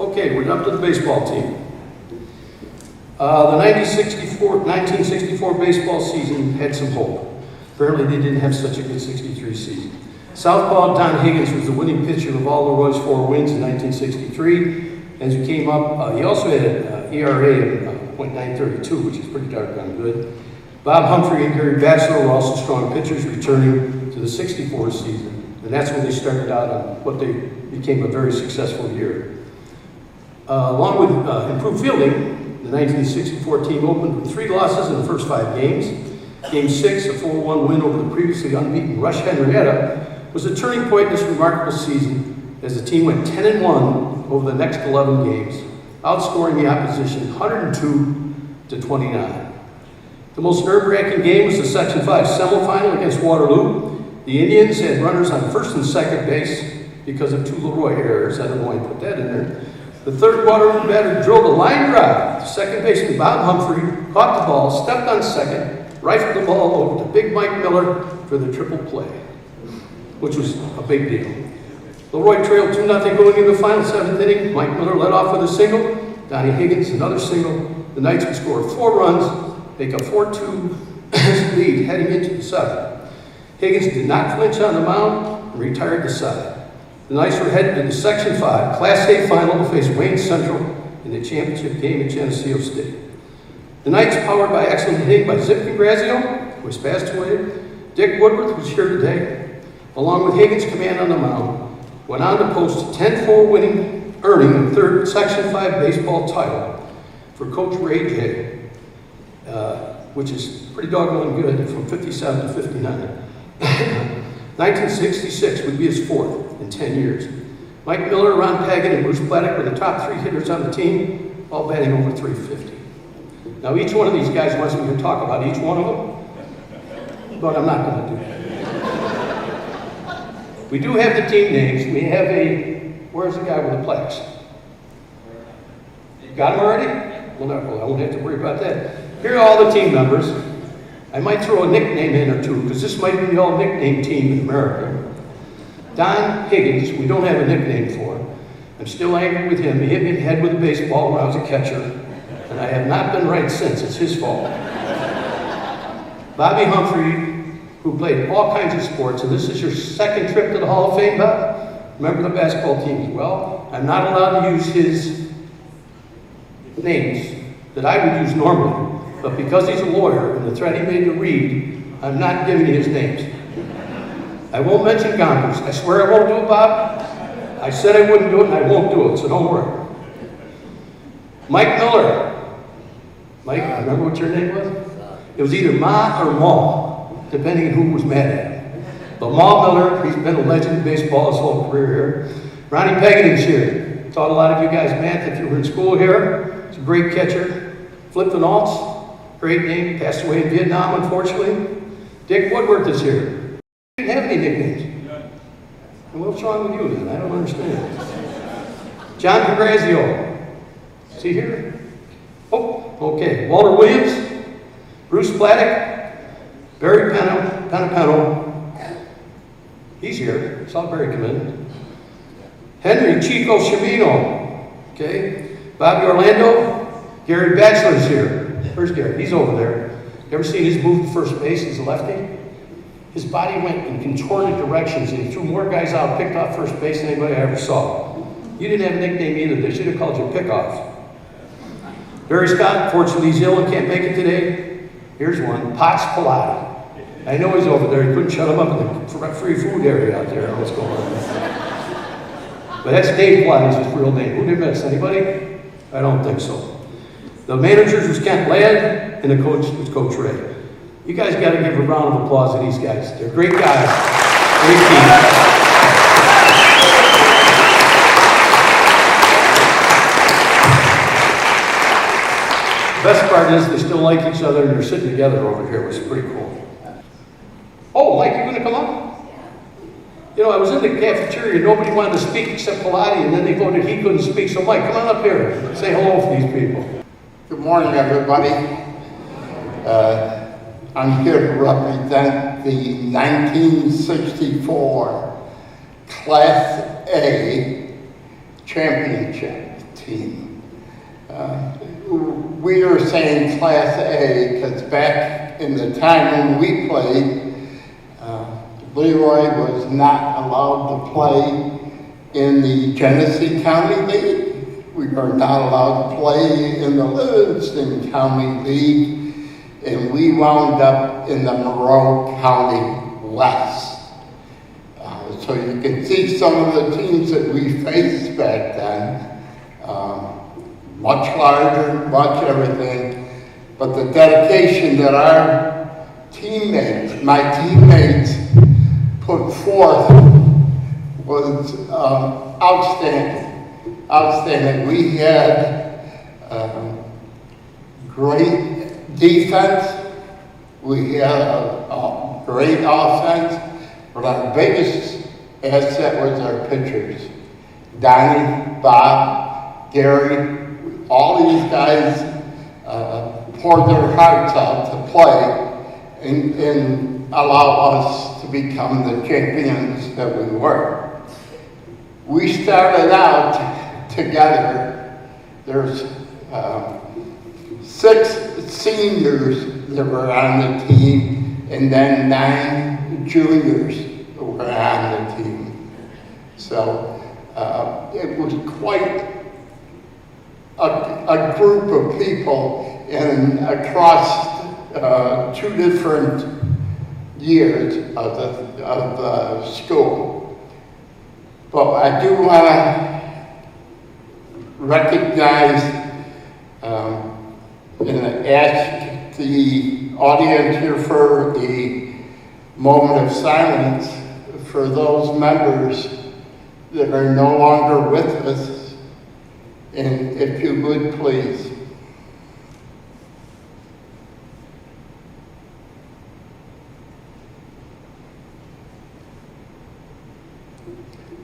Okay, we're up to the baseball team. The 1964 baseball season had some hope. Apparently they didn't have such a good 63 season. Southpaw Don Higgins was the winning pitcher of all LeRoy's 4 wins in 1963. As he came up, he also had an ERA of .932, which is pretty doggone good. Bob Humphrey and Gary Batchelor were also strong pitchers, returning to the 64 season. And that's when they started out on what they became a very successful year. Along with improved fielding, the 1964 team opened with 3 losses in the first 5 games. Game 6, a 4-1 win over the previously unbeaten Rush Henrietta, was a turning point in this remarkable season as the team went 10-1 over the next 11 games, outscoring the opposition 102-29. The most nerve-wracking game was the Section 5 semifinal against Waterloo. The Indians had runners on first and second base because of 2 LeRoy errors. I don't know why I put that in there. The third Waterloo batter drilled a line drive. The second baseman Bob Humphrey caught the ball, stepped on second, rifled the ball over to Big Mike Miller for the triple play, which was a big deal. LeRoy trailed 2-0 going into the final 7th inning. Mike Miller led off with a single. Donnie Higgins, another single. The Knights would score 4 runs, make a 4-2 lead heading into the 7th. Higgins did not flinch on the mound and retired the side. The Knights were headed to the Section 5 Class A final to face Wayne Central in the championship game at Geneseo State. The Knights, powered by excellent hitting by Zip Congrazio, who has passed away, Dick Woodworth, who's here today, along with Higgins' command on the mound, went on to post a 10-4 winning, earning the 3rd Section 5 baseball title for Coach Ray J, which is pretty doggone good from 57 to 59. 1966 would be his 4th in 10 years. Mike Miller, Ron Pagan, and Bruce Bladdock were the top 3 hitters on the team, all batting over 350. Now, each one of these guys wants me to talk about each one of them, but I'm not going to do that. We do have the team names. We have where's the guy with the plaques? Got him already? Well, I won't have to worry about that. Here are all the team members. I might throw a nickname in or two, because this might be the all-nickname team in America. Don Higgins, we don't have a nickname for. I'm still angry with him. He hit me in the head with a baseball when I was a catcher, and I have not been right since. It's his fault. Bobby Humphrey, who played all kinds of sports, and this is your 2nd trip to the Hall of Fame, Bob? Remember the basketball teams? Well, I'm not allowed to use his names that I would use normally. But because he's a lawyer and the threat he made to read, I'm not giving you his names. I won't mention Gompers. I swear I won't do it, Bob. I said I wouldn't do it, and I won't do it, so don't worry. Mike Miller. Mike, remember what your name was? It was either Ma or Ma, depending on who was mad at him. But Ma Miller, he's been a legend in baseball his whole career here. Ronnie Pagan's here. Taught a lot of you guys math if you were in school here. He's a great catcher. Flip the Naltz. Great name, passed away in Vietnam, unfortunately. Dick Woodworth is here. He didn't have any nicknames. And what's wrong with you then? I don't understand. John Congrazio. Is he here? Oh, okay. Walter Williams, Bruce Bladdock, Barry Penapeno. He's here. Saw Barry come in. Henry Chico Chimino. Okay. Bobby Orlando. Gary Batchelor's here. Where's Gary? He's over there. You ever seen his move to first base? He's a lefty. His body went in contorted directions, and he threw more guys out, picked off first base than anybody I ever saw. You didn't have a nickname either. They should have called you Pickoff. Barry Scott, fortunately, he's ill and can't make it today. Here's one, Pots Pilati. I know he's over there. He couldn't shut him up in the free food area out there. What's going on? But that's Dave Pilati's his real name. Who did I miss? Anybody? I don't think so. The managers was Kent Ladd, and the coach was Coach Ray. You guys got to give a round of applause to these guys. They're great guys. Great team. The best part is they still like each other, and they're sitting together over here, which is pretty cool. Oh, Mike, you going to come up? You know, I was in the cafeteria, nobody wanted to speak except Pilati, and then they voted he couldn't speak. So Mike, come on up here. Say hello to these people. Good morning, everybody. I'm here to represent the 1964 Class A championship team. We are saying Class A because back in the time when we played, LeRoy was not allowed to play in the Genesee County League. We were not allowed to play in the Livingston County League, and we wound up in the Monroe County West. So you can see some of the teams that we faced back then. Much larger, much everything, but the dedication that our teammates, my teammates, put forth was outstanding. Outstanding. We had great defense. We had a great offense, but our biggest asset was our pitchers. Donnie, Bob, Gary, all these guys poured their hearts out to play and allow us to become the champions that we were. We started out together. There's 6 seniors that were on the team, and then 9 juniors were on the team. So it was quite a group of people and across 2 different years of the school. But I do want to recognize and ask the audience here for a moment of silence for those members that are no longer with us. And if you would, please.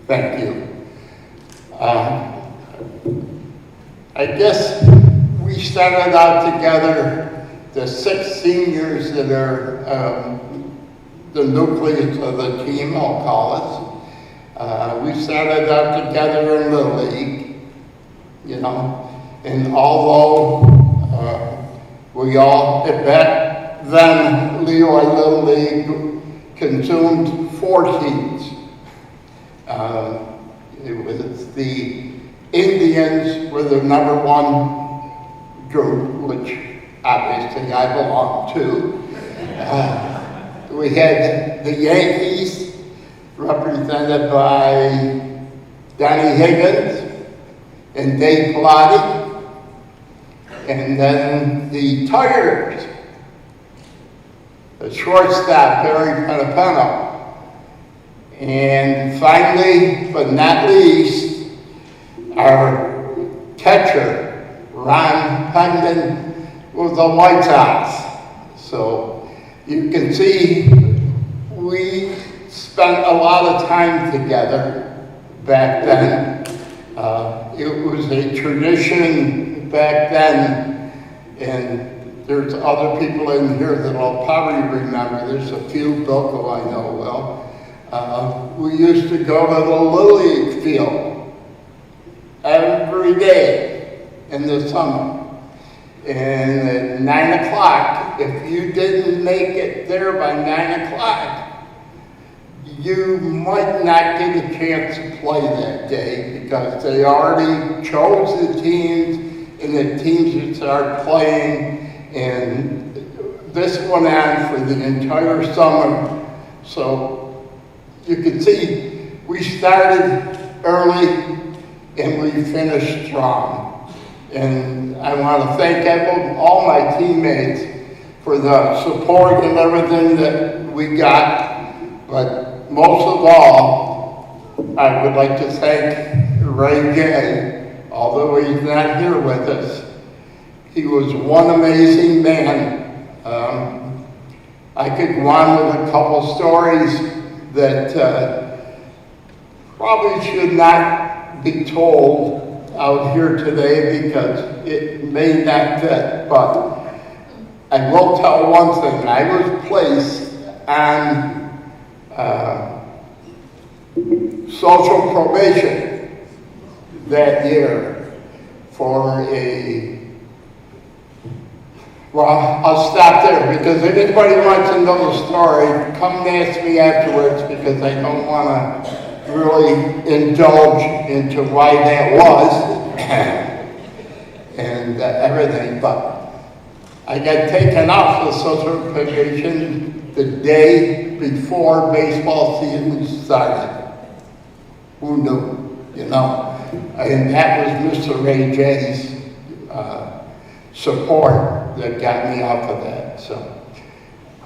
Thank you. I guess we started out together, the 6 seniors that are the nucleus of the team, I'll call us. We started out together in the league. You know, and although we all, back then, LeRoy Little League consumed 4 teams. It was the Indians were the number 1 group, which obviously I belong to. We had the Yankees, represented by Donnie Higgins and Dave Pilati, and then the Tigers, the shortstop, Barry Penapeno, and finally, but not least, our catcher, Ron Pendon, was the White Sox. So you can see we spent a lot of time together back then. It was a tradition back then, and there's other people in here that I'll probably remember. There's a few, Bilko I know well. We used to go to the Little League field every day in the summer. And at 9 o'clock, if you didn't make it there by 9 o'clock, you might not get a chance to play that day because they already chose the teams and the teams would start playing, and this went on for the entire summer. So you can see we started early and we finished strong. And I want to thank all my teammates for the support and everything that we got, but most of all, I would like to thank Ray J, although he's not here with us. He was one amazing man. I could go on with a couple stories that probably should not be told out here today because it may not fit, but I will tell one thing. I was placed on social probation that year. for well, I'll stop there because if anybody wants to know the story, come and ask me afterwards because I don't want to really indulge into why that was and everything. But I got taken off the social probation the day before baseball season started. Who knew, you know? And that was Mr. Ray J's support that got me off of that. So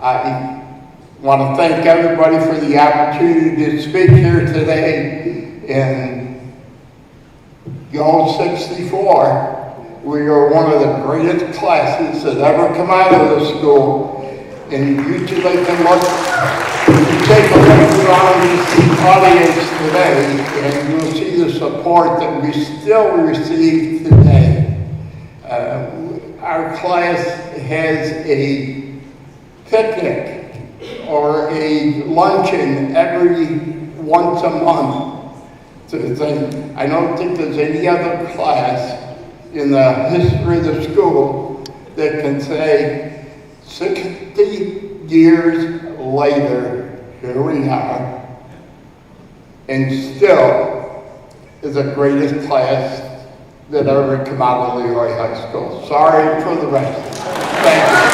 I want to thank everybody for the opportunity to speak here today. And Go 64, we are one of the greatest classes that ever come out of the school. And you two can take a look around this audience today, and you'll see the support that we still receive today. Our class has a picnic or a luncheon every once a month. I don't think there's any other class in the history of the school that can say 60 years later, here we are, and still is the greatest class that ever come out of LeRoy High School. Sorry for the rest. Thank you.